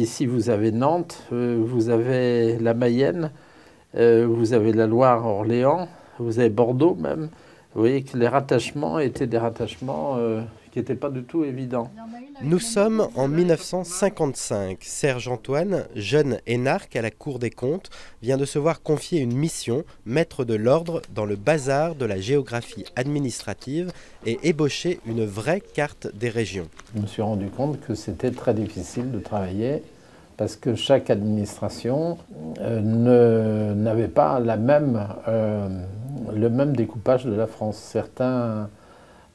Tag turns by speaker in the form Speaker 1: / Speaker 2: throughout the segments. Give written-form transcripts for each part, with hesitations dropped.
Speaker 1: Ici, vous avez Nantes, vous avez la Mayenne, vous avez la Loire, Orléans, vous avez Bordeaux même. Vous voyez que les rattachements étaient des rattachements qui n'étaient pas du tout évidents.
Speaker 2: Nous sommes en 1955. Serge Antoine, jeune énarque à la Cour des comptes, vient de se voir confier une mission, mettre de l'ordre dans le bazar de la géographie administrative et ébaucher une vraie carte des régions.
Speaker 1: Je me suis rendu compte que c'était très difficile de travailler parce que chaque administration n'avait pas le même découpage de la France. Certains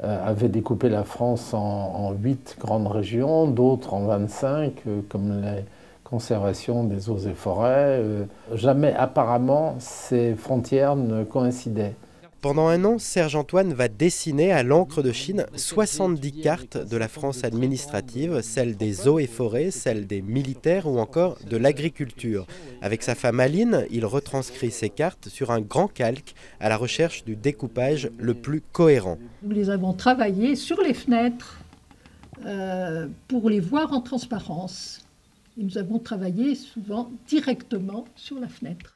Speaker 1: avaient découpé la France en 8 grandes régions, d'autres en 25, comme la conservation des eaux et forêts. Jamais apparemment ces frontières ne coïncidaient.
Speaker 2: Pendant un an, Serge Antoine va dessiner à l'encre de Chine 70 cartes de la France administrative, celles des eaux et forêts, celles des militaires ou encore de l'agriculture. Avec sa femme Aline, il retranscrit ces cartes sur un grand calque à la recherche du découpage le plus cohérent.
Speaker 3: Nous les avons travaillées sur les fenêtres pour les voir en transparence. Et nous avons travaillé souvent directement sur la fenêtre.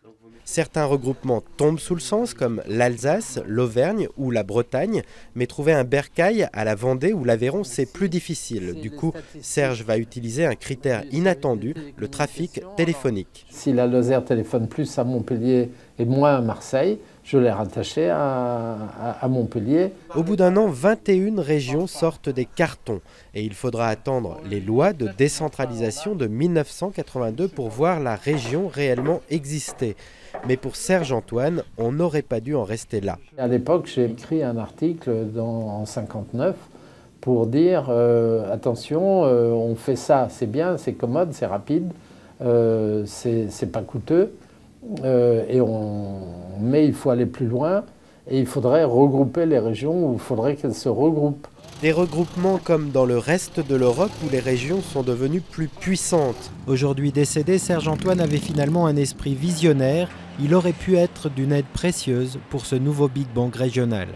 Speaker 2: Certains regroupements tombent sous le sens, comme l'Alsace, l'Auvergne ou la Bretagne, mais trouver un bercail à la Vendée ou l'Aveyron, c'est plus difficile. Du coup, Serge va utiliser un critère inattendu, le trafic téléphonique.
Speaker 1: Si la Lozère téléphone plus à Montpellier et moins à Marseille, je l'ai rattaché à Montpellier.
Speaker 2: Au bout d'un an, 21 régions sortent des cartons et il faudra attendre les lois de décentralisation de 1982 pour voir la région réellement exister. Mais pour Serge Antoine, on n'aurait pas dû en rester là.
Speaker 1: À l'époque, j'ai écrit un article en 59 pour dire attention, on fait ça, c'est bien, c'est commode, c'est rapide, c'est pas coûteux, mais il faut aller plus loin et il faudrait regrouper les régions, ou il faudrait qu'elles se regroupent.
Speaker 2: Des regroupements comme dans le reste de l'Europe où les régions sont devenues plus puissantes. Aujourd'hui décédé, Serge Antoine avait finalement un esprit visionnaire. Il aurait pu être d'une aide précieuse pour ce nouveau Big Bang régional.